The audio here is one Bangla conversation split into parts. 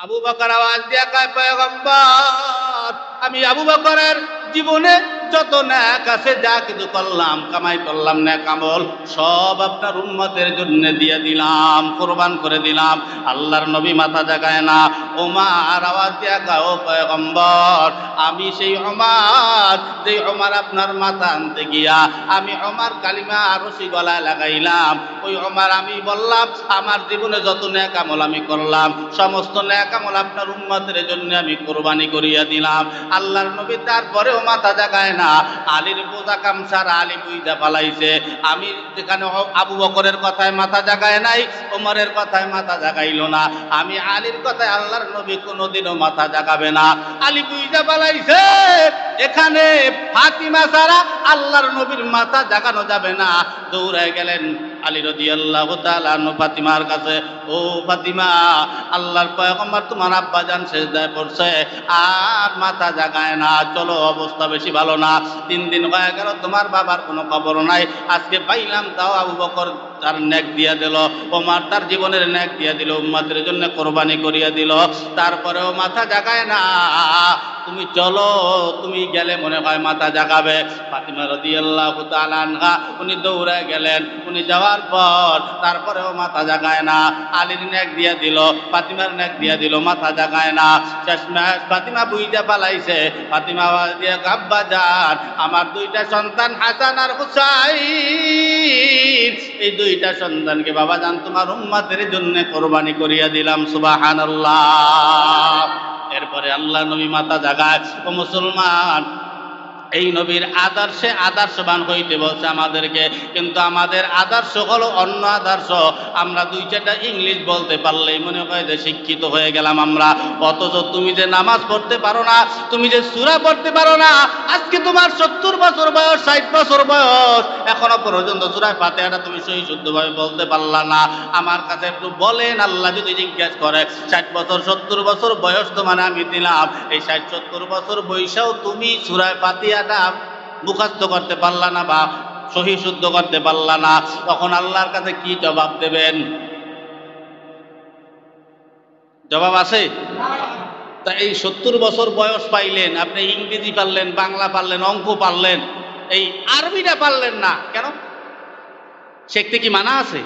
আবু বকর আওয়াজ দিয়া কয়, পয়গম্বর, আমি আবু বকরের জীবনে যত নেক আছে, যা কিছু করলাম, কামাই করলাম, নেক আমল সব আপনার উম্মতের জন্য দিয়ে দিলাম, কোরবান করে দিলাম। আল্লাহর নবী মাথা জাগায় না। ওমর আওয়াজ দিয়া কয়, ও পয়গম্বর, আমি সেই ওমর, যে ওমর আপনার মাথা আনতে গিয়া আমি ওমর কালিমা রশি গলায় লাগাইলাম, ওই ওমর আমি বললাম আমার জীবনে যত নেক আমল আমি করলাম, সমস্ত নেক আমল আপনার উম্মতের জন্য আমি কোরবানি করিয়া দিলাম। আল্লাহর নবী তারপরেও মাথা জাগায় না। আলীর বোঝা কামসার আলী বুইজা পালাইছে। আমি যেখানে আবু বকরের কথায় মাথা জাগায় নাই, ওমরের কথায় মাথা জাগাইল না, আমি আলীর কথায় আল্লাহর নবী কোনোদিনও মাথা জাগাবে না। আলী বুইজা পালাইছে, এখানে ফাতিমা ছাড়া আল্লাহর নবীর মাথা জাগানো যাবে না। দৌড়ায় গেলেন আলী রাদিয়াল্লাহু তাআলা আনহু ফাতিমার কাছে। ও ফাতিমা, আল্লাহর পয়গম্বর তোমার আব্বাজান সিজদায় পড়ছে, আর মাথা জাগায় না, চলো, অবস্থা বেশি ভালো না। 3 দিন হয়ে গেল, তোমার বাবার কোনো খবর নাই। আজকে পাইলাম, তাও আবু বকর তার নেক দিয়া দিল, ওমর তার জীবনের নেক দিয়া দিল, উম্মতের জন্য কোরবানি করিয়া দিল, তারপরেও মাথা জাগায় না। তুমি চলো, তুমি গেলে মনে হয় মাথা জাগাবে। ফাতিমা রাদিয়াল্লাহু তাআলা আনহা উনি দৌড়ে গেলেন। উনি যাওয়ার পর তারপরেও মাথা জাগায় না। আলীর নেক দিয়া দিল, ফাতিমার নেক দিয়া দিল, মাথা জাগায় না। শেষমেশ ফাতিমা বুইজা পালাইছে। ফাতিমা আওয়াজ দিয়ে, আব্বা জান, আমার 2টা সন্তান হাসান আর হুসাইন, এই 2টা সন্তানকে বাবা জান তোমার উম্মতের জন্য কোরবানি করিয়া দিলাম। সুবহানাল্লাহ। এরপরে আল্লাহ নবী মাথা জাগায়, ও মুসলমান, এই নবীর আদর্শে আদর্শবান হইতে বলছে আমাদেরকে, কিন্তু আমাদের আদর্শ হলো অন্য আদর্শ। আমরা 2-4টা ইংলিশ বলতে পারলেই মনে হয় যে শিক্ষিত হয়ে গেলাম আমরা। অথচ তুমি যে নামাজ পড়তে পারো না, তুমি যে সূরা পড়তে পারো না, আজকে তোমার 70 বছর বয়স, 60 বছর বয়স, এখনো পর্যন্ত সূরা ফাতিহাটা তুমি সহি শুদ্ধভাবে বলতে পারলা না। আমার কাছে একটু বলেন, আল্লাহ যদি জিজ্ঞেস করে 60 বছর 70 বছর বয়স তোমার আমি দিলাম, এই 60-70 বছর বয়সেও তুমি সূরা ফাতিহা মুখস্থ করতে পারলা না বা সহি শুদ্ধ করতে পারলা না, তখন আল্লাহর কাছে কি জবাব দেবেন? জবাব আছে? তা এই 70 বছর বয়স পাইলেন, আপনি ইংরেজি পারলেন, বাংলা পারলেন, অঙ্ক পারলেন, এই আরবিটা পারলেন না কেন? শিখতে কি মানা আছে?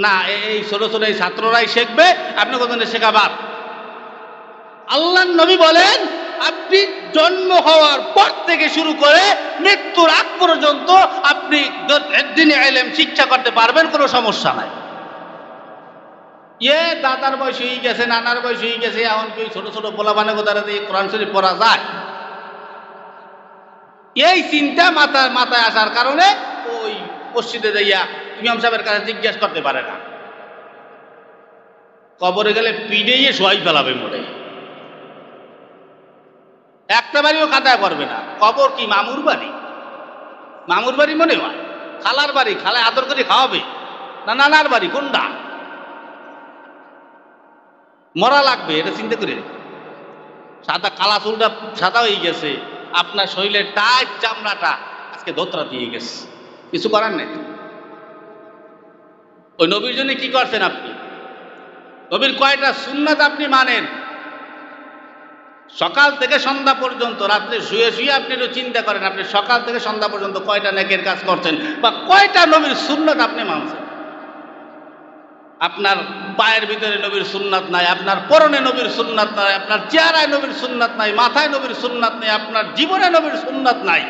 না, এই ছোট ছোট এই ছাত্ররাই শিখবে, আপনি কোথাও শেখাবার। আল্লাহর নবী বলেন, আপনি জন্ম হওয়ার পর থেকে শুরু করে মৃত্যুর আগ পর্যন্ত আপনি দ্বীনে ইলম শিক্ষা করতে পারবেন, কোনো সমস্যা নাই। দাদার বয়স হয়ে গেছে, নানার বয়স হয়ে গেছে, এখন কি ছোট ছোট পোলাপানে কোথায় দিয়ে কোরআন শরীফ পড়া যায়? এই চিন্তা মাথায় আসার কারণে ওই মসজিদে যাইয়া ইমাম সাহেবের কাছে জিজ্ঞেস করতে পারে না। কবরে গেলে পিড়েইয়ে শোয়াই ফেলাবে মোটে, একটা বাড়িও কাদায় করবে না। কবর কি মামুর বাড়ি? মামুর বাড়ি মনে হয়? খালার বাড়ি, খালায় আদর করে খাওয়াবে না, নানার বাড়ি কোনটা? মরা লাগবে, এটা চিন্তা করে। সাদা কালা চুলটা সাদা হয়ে গেছে, আপনার শরীরের টাইট চামড়াটা আজকে ধোত্রা দিয়ে গেছে, কিছু করার নেই। ওই নবীর জন্য কি করছেন আপনি? নবীর কয়টা সুন্নাত আপনি মানেন? সকাল থেকে সন্ধ্যা পর্যন্ত, রাত্রে শুয়ে শুয়ে আপনি একটু চিন্তা করেন, আপনি সকাল থেকে সন্ধ্যা পর্যন্ত কয়টা নেকের কাজ করছেন বা কয়টা নবীর সুন্নাত আপনি মানছেন? আপনার পায়ের ভিতরে নবীর সুন্নাত নাই, আপনার পরনে নবীর সুন্নাত নাই, আপনার চেহারায় নবীর সুন্নাত নাই, মাথায় নবীর সুন্নাত নাই, আপনার জীবনে নবীর সুন্নাত নাই।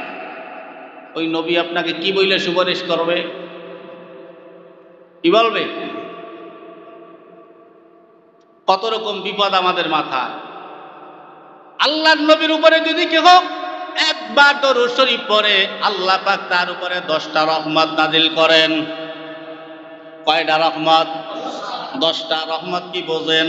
ওই নবী আপনাকে কি বইলে সুপারিশ করবে? কি বলবে? কত রকম বিপদ আমাদের মাথায়। আল্লাহর নবীর উপরে যদি কেউ একবার দরুদ শরীফ পড়ে, আল্লাহ পাক তার উপরে 10টা রহমত নাজিল করেন। কয়টা রহমত? 10টা রহমত। কি বোঝেন?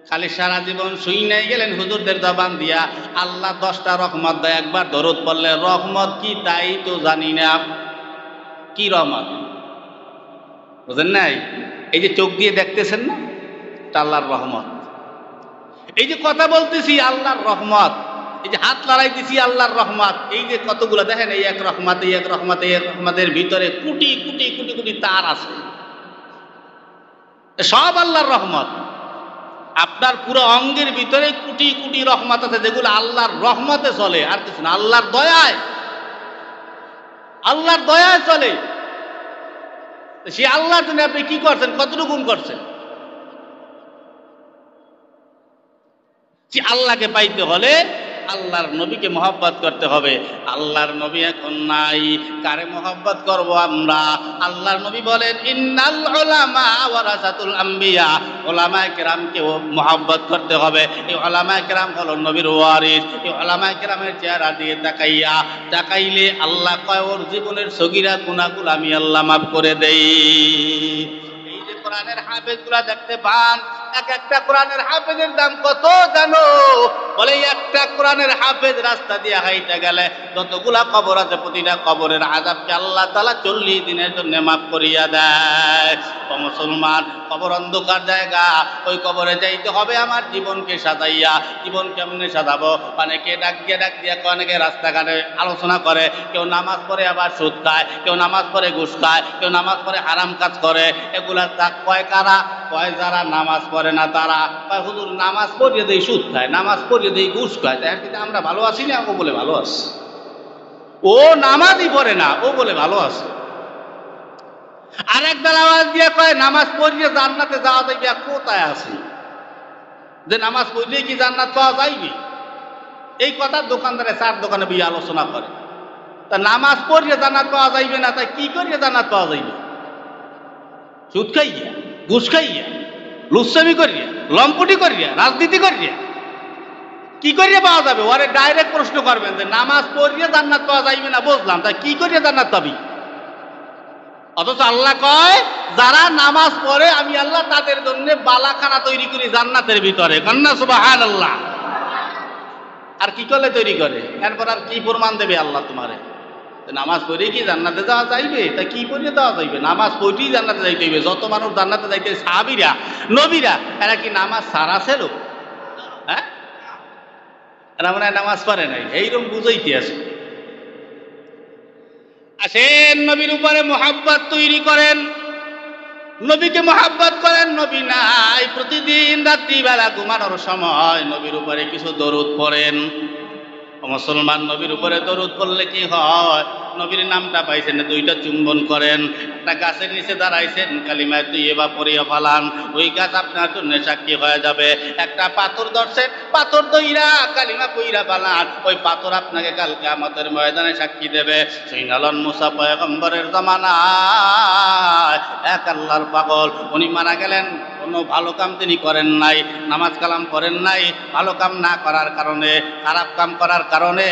খালি সারা জীবন শুই নাই গেলেন হুজুরদের জবান দিয়া, আল্লাহ 10টা রহমত দেয়, একবার দরুদ পড়লে রহমত কি তাই তো জানি না। কি রহমত বুঝেন নাই? এই যে চোখ দিয়ে দেখতেছেন না, এটা আল্লাহর রহমত। এই যে কথা বলতেছি আল্লাহর রহমত, এই যে হাত লড়াইতেছি আল্লাহর রহমত, এই যে কতগুলো দেখেন, এই এক রহমত, এই এক রহমত, এই এক রহমতের ভিতরে কোটি কোটি কোটি কোটি তার আছে, সব আল্লাহর রহমত। আপনার পুরো অঙ্গের ভিতরে কোটি কোটি রহমত আছে, যেগুলো আল্লাহর রহমতে চলে, আর কিছু না, আল্লাহর দয়ায়, আল্লাহর দয়ায় চলে। সে আল্লাহর জন্য আপনি কি করছেন, কতটুকুন করছেন? যে আল্লাহকে পাইতে হলে আল্লাহর নবীকে মহব্বত করতে হবে। আল্লাহর নবী এখন নাই, কারে মহব্বত করব আমরা? আল্লাহর নবী বলেন, ইন্নাল উলামা ওয়ারাসাতুল আম্বিয়া, উলামায়ে কেরামকে মহব্বত করতে হবে। এই উলামায়ে কেরাম হলো নবীর ওয়ারিস। এই উলামায়ে কেরামের চেহারা দিয়ে তাকাইলে আল্লাহ কয়, ওর জীবনের সগীরা গুনাহগুলো আমি আল্লাহ মাফ করে দেই। এই যে কোরআনের হাফেজগুলা দেখতে পান, এক একটা কোরআনের হাফেজের দাম কত জানো? বলে একটা কোরআনের হাফেজ রাস্তা দিয়ে হাইটা গেলে যতগুলা কবর আছে, প্রতিটা কবরের আযাবকে আল্লাহ তাআলা 40 দিনের জন্য মাফ করিয়া দেয়। ও মুসলমান, কবর অন্ধকার জায়গা, ওই কবরে যাইতে হবে আমার জীবনকে সাজাইয়া। জীবন কেমনে সাজাবো? অনেকে ডাক দিয়া অনেকে রাস্তাঘাটে আলোচনা করে, কেউ নামাজ পড়ে আবার সুদ খায়, কেউ নামাজ পড়ে ঘুষ খায়, কেউ নামাজ পড়ে হারাম কাজ করে। এগুলা তা কয় কারা? কয় যারা নামাজ পড়ে না তারা। কয় হুজুর নামাজ পড়িয়ে দেই সুদ খায়, নামাজ পড়িয়ে দেই ঘুষ খায়, তাই আমরা ভালো আছি না? ও বলে ভালো আছে। ও নামাজই পড়ে না, ও বলে ভালো আছে। আর একদল আওয়াজ দিয়ে কয় নামাজ পড়িয়ে জান্নাতে যাওয়া যাইবে। কোথায় আছে যে নামাজ পড়লে কি জান্নাত পাওয়া যাইবে? এই কথা দোকানদারে চার দোকানে বিয়ে আলোচনা করে। তা নামাজ পড়িয়ে জান্নাত পাওয়া যাইবে না, তাই কি করিয়া জান্নাত পাওয়া যাইবে? সুদ খাইয়া, ঘুষ খাইয়া, লুচ্ছামি করিয়া, লম্পটি করিয়া, রাজনীতি করিয়া কি করিয়া পাওয়া যাবে? ওরে ডাইরেক্ট প্রশ্ন করবেন যে নামাজ পড়িয়ে জান্নাত পাওয়া যাইবে না, বুঝলাম, তাই কি করিয়া জান্নাত পাবি? অথচ আল্লাহ কয়, যারা নামাজ পড়ে আমি আল্লাহ তাদের জন্য বালাখানা তৈরি করি জান্নাতের ভিতরে। কন্যা সুবহানাল্লাহ। আর কি করলে তৈরি করে? এরপর আর কি প্রমাণ দেবে আল্লাহ তোমারে? নামাজ পড়ে কি জান্নাতে যাওয়া যাইবে? তা কি পড়িয়ে দেওয়া যাইবে? নামাজ পড়েই জান্নাতে যাইতে হইবে। যত মানুষ জান্নাতে যাইতে, সাহাবীরা, নবীরা, এরা কি নামাজ সারা ছিল? হ্যাঁ, এরা মনে হয় নামাজ পড়ে নাই, এইরকম বুঝাইতে আছে। আসেন নবীর উপরে মোহাব্বত তৈরি করেন, নবীকে মোহাব্বত করেন। নবী নাই, প্রতিদিন রাত্রিবেলা ঘুমানোর সময় নবীর উপরে কিছু দরুদ পড়েন। মুসলমান, নবীর উপরে দরুদ পড়লে কি হয়? নবীর নামটা পাইছেন, দুইটা চুম্বন করেন। একটা গাছের নিচে দাঁড়াইছেন, কালিমায়ে তৈয়্যিবা পড়িয়া ফালান, ওই গাছ আপনার জন্য সাক্ষী হয়ে যাবে। একটা পাথর ধরছেন, পাথর দইরা কালিমা পইরা ফালান, ওই পাথর আপনাকে কাল কিয়ামতের ময়দানে সাক্ষী দেবে। সৈনালন মুসা পয়গম্বরের জামানায় এক আল্লাহর পাগল, উনি মারা গেলেন, কোনো ভালো কাম তিনি করেন নাই, নামাজ কালাম করেন নাই। ভালো কাম না করার কারণে, খারাপ কাম করার কারণে,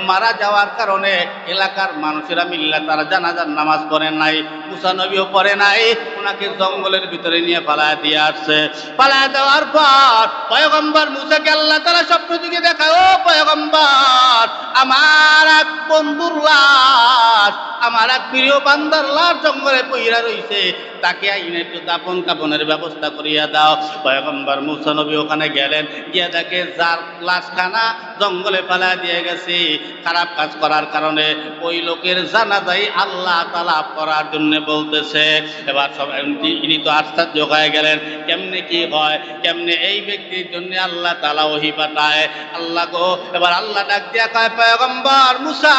মারা যাওয়ার কারণে এলাকার মানুষেরা মিল্লা তারা জানাজার নামাজ পড়েন নাই, মুসা নবীও পড়ে নাই। ওনাকে জঙ্গলের ভিতরে নিয়ে পালায় দিয়ে আসছে। পালায় দেওয়ার পর পয়গম্বর মুসাকে আল্লাহ তাআলা স্বপ্ন দিকে দেখায়, ও পয়গম্বর, আমার এক বন্ধুর লাশ, আমার এক প্রিয় বান্দার লাশ জঙ্গলে পইরা রইছে, তাকে আইনে একটু দাফন কাফনের ব্যবস্থা করিয়া দাও। পয়গম্বর মুসা নবী ওখানে গেলেন, গিয়ে দেখে যার লাশখানা জঙ্গলে ফেলা দিয়ে গেছে, খারাপ কাজ করার কারণে ওই লোকের জানাজাই আল্লাহ তাআলা করার জন্য বলতেছে। এবার সব ইনি তো আশ্চর্য হয়ে গেলেন, কেমনে কি হয়, কেমনে এই ব্যক্তির জন্য আল্লাহ তাআলা ওহী পাঠায়? আল্লাহ গো, এবার আল্লাহ ডাক দিয়া কয়, পয়গম্বর মুসা,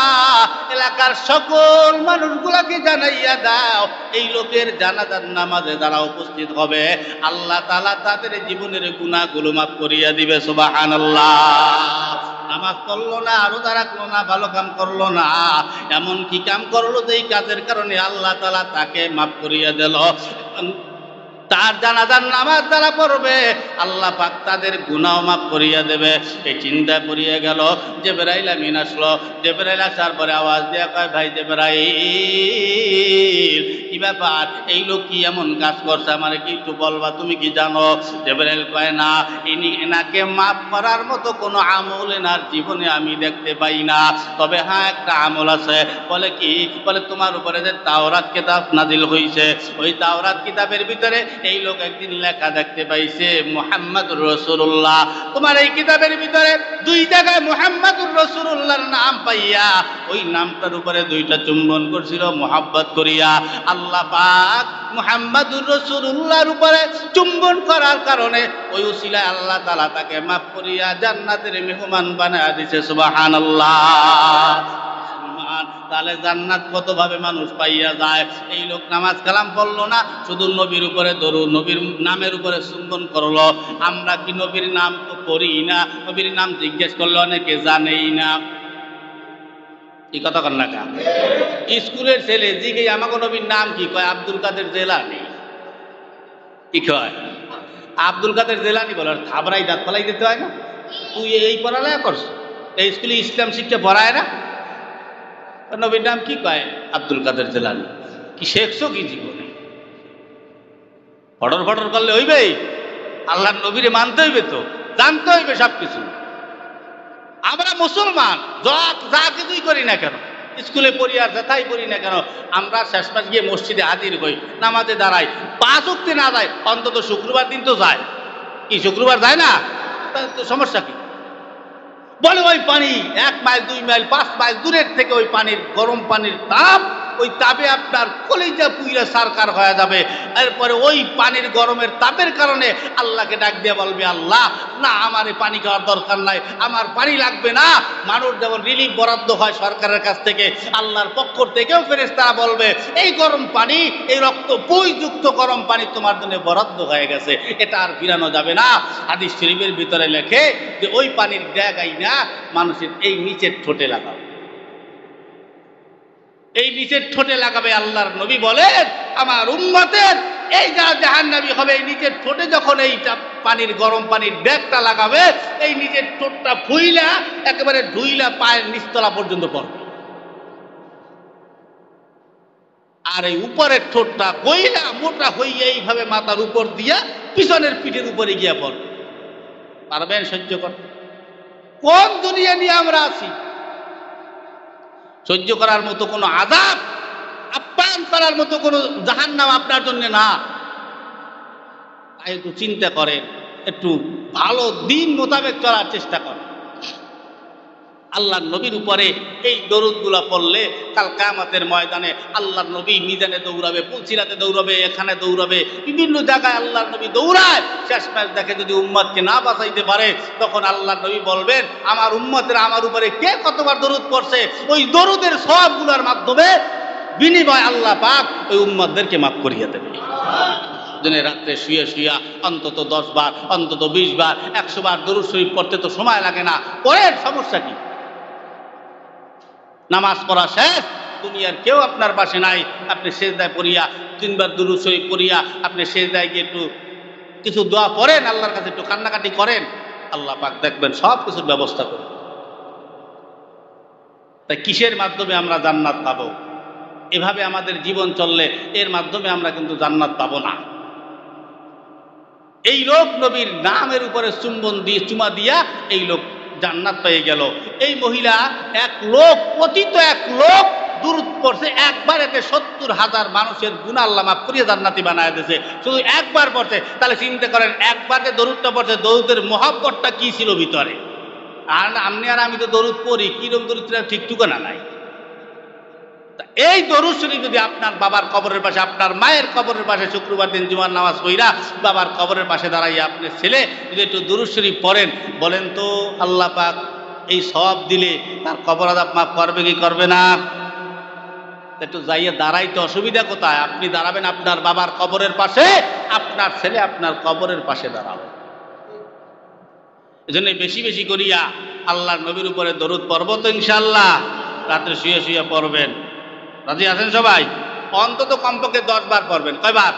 এলাকার সকল মানুষগুলাকে জানাইয়া দাও, এই লোকের জানাজার নামাজে যারা উপস্থিত হবে আল্লাহ তাআলা তাদের জীবনের গুনাহগুলো মাফ করিয়া দিবে। সুবহানাল্লাহ। নামাজ পড়লো না, রোজা রাখলো না, ভালো কাম করলো না, এমন কি কাম করলো যে এই কাজের কারণে আল্লাহ তাআলা তাকে মাফ করিয়া দিল। তার জানাজার নামাজ যারা পড়বে আল্লাহ পাক তাদের গুনাহ মাফ করিয়া দেবে। এই চিন্তা করিয়া গেল। জিবরাইল আমিন আসলো। জিবরাইল আসার পরে আওয়াজ দিয়া কয়, ভাই জিবরাইল, কি ব্যাপার? এই লোক কি এমন কাজ করছে, আমারে কি একটু বলবা? তুমি কি জানো? জিবরাইল কয়, না, এনাকে মাফ করার মতো কোনো আমল এনার জীবনে আমি দেখতে পাই না, তবে হ্যাঁ একটা আমল আছে। বলে কি? বলে তোমার উপরে যে তাওরাত কিতাব নাজিল হইছে, ওই তাওরাত কিতাবের ভিতরে এই লোক একদিন লেখা দেখতে পাইছে মুহাম্মাদুর রাসূলুল্লাহ। তোমার এই কিতাবের ভিতরে 2 জায়গায় মুহাম্মাদুর রাসূলুল্লাহর নাম পাইয়া ওই নামটার উপরে 2টা চুম্বন করছিল মোহাব্বত করিয়া। আল্লাহ পাক মুহাম্মাদুর রাসূলুল্লাহর উপরে চুম্বন করার কারণে ওই উসিলায় আল্লাহ তাআলা তাকে মাফ করিয়া জান্নাতের মেহমান বানায়া দিয়েছে। সুবহানাল্লাহ। তাহলে জান্নাত কতভাবে মানুষ পাইয়া যায়। এই লোক নামাজ কালাম পড়লো না, শুধু নবীর উপরে দরুদ, নবীর নামের উপরে চুম্বন করলো। আমরা কি নবীর নাম তো পড়ি না, নবীর নাম জিজ্ঞেস করলে অনেকে জানেই না। কি কথা কন না কা? স্কুলের ছেলে জিজ্ঞে আমাকে নবীর নাম কি কয়? আব্দুল কাদের জেলানি। কি কয়? আব্দুল কাদের জেলানি বলে। থাবরাই দাঁত ফলাই দিতে হয় না? তুই এই পড়ালেখা করছ, এই স্কুলে ইসলাম শিক্ষা পড়ায় না? নবীর নাম কি কয়? আব্দুল কাদের জেলানি। কি শেখছো কি জীবনে? ফটর ফটর করলে হইবে? আল্লাহর নবীরে মানতে হইবে, তো জানতে হইবে সবকিছু। আমরা মুসলমান, যা কিছুই করি না কেন, স্কুলে পড়ি আর যাতাই পড়ি না কেন, আমরা শেষ মাস গিয়ে মসজিদে হাজির হই, নামাজে দাঁড়াই, 5 ওয়াক্ত না যায় অন্তত শুক্রবার দিন তো যায়। কি শুক্রবার যায় না? তো সমস্যা কি? বলে ওই পানি 1 মাইল 2 মাইল 5 মাইল দূরের থেকে ওই পানির, গরম পানির তাপ, ওই তাপে আপনার কলিজা পুইরা সারকার হয়ে যাবে। এরপরে ওই পানির গরমের তাপের কারণে আল্লাহকে ডাক দিয়ে বলবে, আল্লাহ না, আমার এই পানি খাওয়ার দরকার নাই, আমার পানি লাগবে না। মানুষ যেমন রিলিফ বরাদ্দ হয় সরকারের কাছ থেকে, আল্লাহর পক্ষ থেকেও ফেরেশতারা বলবে, এই গরম পানি, এই রক্ত বইযুক্ত গরম পানি তোমার জন্য বরাদ্দ হয়ে গেছে, এটা আর ফিরানো যাবে না। হাদিস শরীফের ভিতরে লেখে যে ওই পানির ড্যাগাই না মানুষের এই নিচের ঠোঁটে লাগাবে, এই নিচের ঠোঁটে লাগাবে। আল্লাহর নবী বলেন, আমার উম্মতের এই যারা জাহান্নামী হবে, এই নিচের ঠোঁটে যখন এইটা পানির, গরম পানির ব্যাগটা লাগাবে, এই নিচের ঠোঁটটা ফুইলা একেবারে ধুইলা পায়ের নিচতলা পর্যন্ত পড়বে, আর এই উপরের ঠোঁটটা কইলা মোটা হইয়া এইভাবে মাথার উপর দিয়া পিছনের পিঠের উপরে গিয়া পড়বে। পারবেন সহ্য করতে? কোন দুনিয়া নিয়ে আমরা আছি? সহ্য করার মতো কোনো আযাব, আপ্যায়ন করার মতো কোনো জাহান্নাম আপনার জন্য না। তাই একটু চিন্তা করেন, একটু ভালো দিন মোতাবেক চলার চেষ্টা করেন। আল্লাহর নবীর উপরে এই দরুদগুলা পড়লে কাল কিয়ামতের ময়দানে আল্লাহর নবী মিজানে দৌড়াবে, পুলসিরাতে দৌড়াবে, এখানে দৌড়াবে, বিভিন্ন জায়গায় আল্লাহর নবী দৌড়ায়। শেষমেশ দেখে যদি উম্মতকে না বাঁচাইতে পারে, তখন আল্লাহর নবী বলবেন, আমার উম্মতের আমার উপরে কে কতবার দরুদ পড়ছে, ওই দরুদের সওয়াবগুলোর মাধ্যমে বিনিময় আল্লাহ পাক ওই উম্মতদেরকে মাফ করিয়ে দেবে। দিনে রাত্রে শুয়ে শুয়া অন্তত 10 বার, অন্তত 20 বার, 100 বার দরুদ শরীফ পড়তে তো সময় লাগে না। পড়েন, সমস্যা কি? নামাজ পড়া শেষ, দুনিয়ার কেউ আপনার পাশে নাই, আপনি সেজদায় পড়িয়া 3 বার দুরূদ শরীফ পড়িয়া আপনি সেজদায় গিয়ে একটু কিছু দোয়া পড়েন, আল্লাহর কাছে একটু কান্নাকাটি করেন, আল্লাহ পাক দেখবেন সব কিছুর ব্যবস্থা করবেন। তাই কিসের মাধ্যমে আমরা জান্নাত পাবো? এভাবে আমাদের জীবন চললে এর মাধ্যমে আমরা কিন্তু জান্নাত পাবো না। এই লোক নবীর নামের উপরে চুমা দিয়া এই লোক জান্নাত পেয়ে গেল। এই মহিলা এক লোক, পতিত এক লোক দুরূদ পড়ছে একবার, এতে 70,000 মানুষের গুনাহ আল্লাহ মাফ করিয়ে জান্নাতি বানায় দিয়েছে, শুধু একবার পড়ছে। তাহলে চিন্তা করেন, একবার যে দরুদটা পড়ছে, দরুদের মহব্বতটা কি ছিল ভিতরে। আর আপনি আর আমি তো দরুদ পড়ি, কিরকম দরুদটা ঠিক ঠিকানা নাই। এই দরুদ শরীফ যদি আপনার বাবার কবরের পাশে, আপনার মায়ের কবরের পাশে শুক্রবার দিন জুমার নামাজ পড়া বাবার কবরের পাশে দাঁড়াইয়া আপনার ছেলে যদি একটু দরুদ শরীফ পড়েন, বলেন তো আল্লাহ পাক এই সওয়াব দিলে তার কবর আযাব মাফ করবে কি করবে না? একটু যাইয়া দাঁড়াইতে অসুবিধা কোথায়? আপনি দাঁড়াবেন আপনার বাবার কবরের পাশে, আপনার ছেলে আপনার কবরের পাশে দাঁড়াবে। এজন্য বেশি বেশি করিয়া আল্লাহর নবীর উপরে দরুদ পড়ব তো ইনশাআল্লাহ। রাত্রে শুয়ে শুয়ে পড়বেন। রাজি আছেন সবাই? অন্তত কমপক্ষে 10 বার পড়বেন। কয়বার?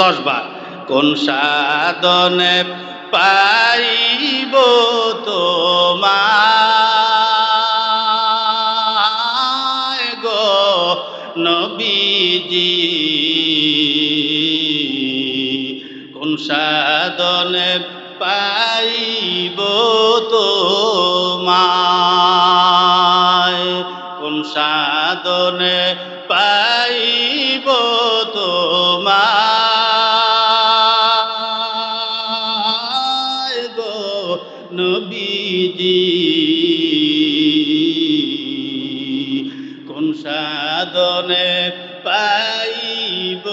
10 বার। কোন সাধনে পাইব তোমায় গো নবীজি, কোন সাধনে পাইব তোমায়, কোন সাধনে পাইব তোমায়। নবীজি কোন সাধনে পাইব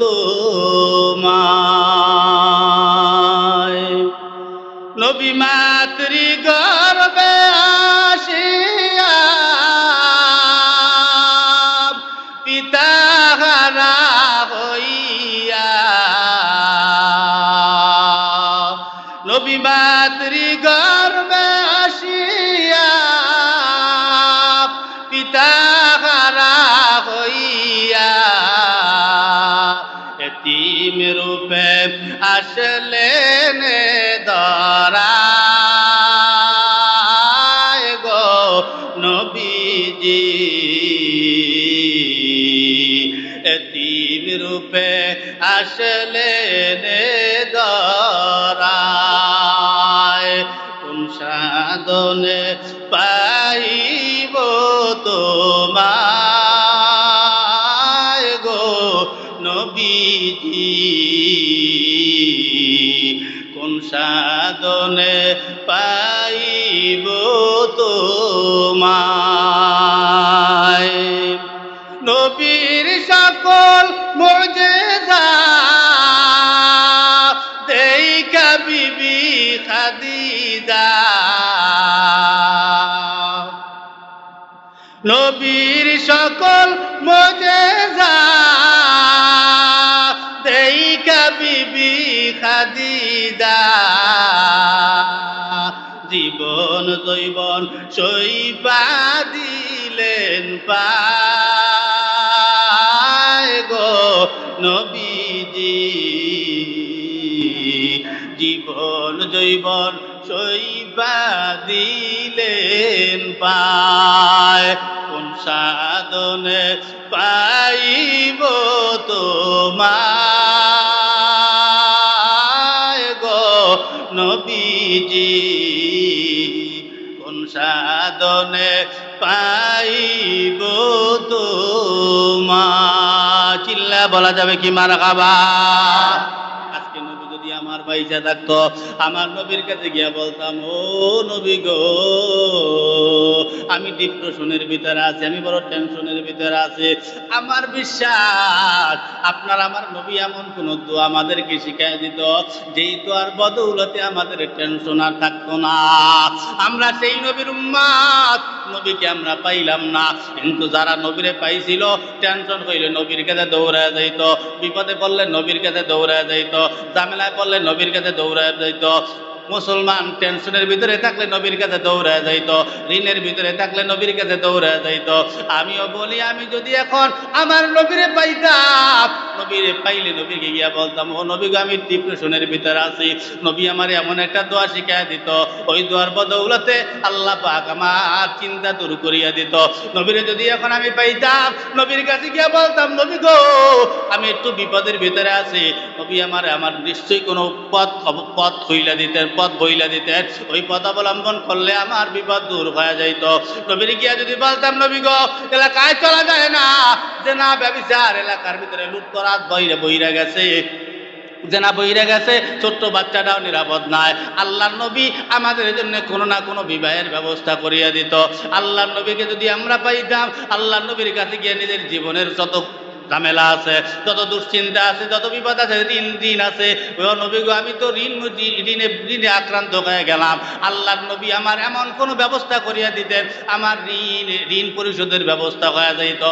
তোমায় নবী মাতৃ গর্ভে আসিয়া পিতা হারা হইয়া নবী মাতৃ গর্ভে আসিয়া পিতা হারা হইয়া এতিম রূপে আসলেন ধরায় গো নবীজি এতিম রূপে আসলেন ধরায় কোন সাধনে পাইব তোমায় গো নবীজি কোন সাধনে পাইব তোমায় নবীর সকল মুজিজা দেইখা বিবি খাদিজা নবীর সকল মুজিজা দেইখা বিবি খাদিজা জীবন জৈবন সইবা দিলেন পায় গো নবীজি জীবন জৈবন সইবা দিলেন পায় কোন সাধনে পাইব তোমায় গো নবীজি কোন সাধনে পাইব তোমায় চিল্লা বলা যাবে কি মারহাবা আজকে নবী যদি আমার বাইচা থাকতো আমার নবীর কাছে গিয়া বলতাম ও নবী গো আমি ডিপ্রেশনের ভিতরে আছি আমি বড় টেনশনের ভিতরে আছি আমার বিশ্বাস আপনার আমার নবী এমন কোন দোয়া আমাদেরকে শিখাই দিত যেই দোয়ার বদৌলতে আমাদের টেনশন আর থাকতো না আমরা সেই নবীর উম্মত নবীকে আমরা পাইলাম না কিন্তু যারা নবীরে পাইছিল টেনশন হইলে নবীর কাছে দৌড়ায় যাইতো বিপদে পড়লে নবীর কাছে দৌড়ায় যাইতো ঝামেলায় পড়লে নবীর কাছে দৌড়ায় যাইতো মুসলমান টেনশনের ভিতরে থাকলে নবীর কাছে দৌড়ায় যাইতো ঋণের ভিতরে থাকলে নবীর কাছে দৌড়ায় যাইতো আমিও বলি আমি যদি এখন আমার নবীরে পাইতাম নবীরে পাইলে নবীকে গিয়া বলতাম ও নবী গো আমি ডিপ্রেশনের ভিতরে আছি নবী আমার এমন একটা দোয়া শিখাই দিত ওই দোয়ার বদৌলতে আল্লাহ পাক আমার চিন্তা দূর করিয়া দিত নবীরে যদি এখন আমি পাইতাম নবীর কাছে গিয়া বলতাম নবী গো আমি একটু বিপদের ভিতরে আছি নবী আমার নিশ্চয়ই কোনো পথ হইলা দিতেন পথ বইলা দিতেন ওই পথ অবলম্বন করলে আমার বিপদ দূর হয়ে যাইত নবীর গিয়া যদি বলতাম নবী গো এলাকায় চলা যায় না যে না ব্যভিচার এলাকার ভিতরে লুটতরাজ বইরা গেছে জেনা বইরা গেছে ছোট্ট বাচ্চাটাও নিরাপদ নাই আল্লাহর নবী আমাদের জন্য কোনো না কোনো বিবাহের ব্যবস্থা করিয়া দিত আল্লাহর নবীকে যদি আমরা পাইতাম আল্লাহর নবীর কাছে গিয়ে নিজের জীবনের যত ঝামেলা আছে যত দুশ্চিন্তা আছে যত বিপদ আছে ঋণ আছে ও নবী গো আমি তো ঋণে আক্রান্ত হয়ে গেলাম আল্লাহর নবী আমার এমন কোনো ব্যবস্থা করিয়া দিতেন আমার ঋণ পরিশোধের ব্যবস্থা হয়ে যাইত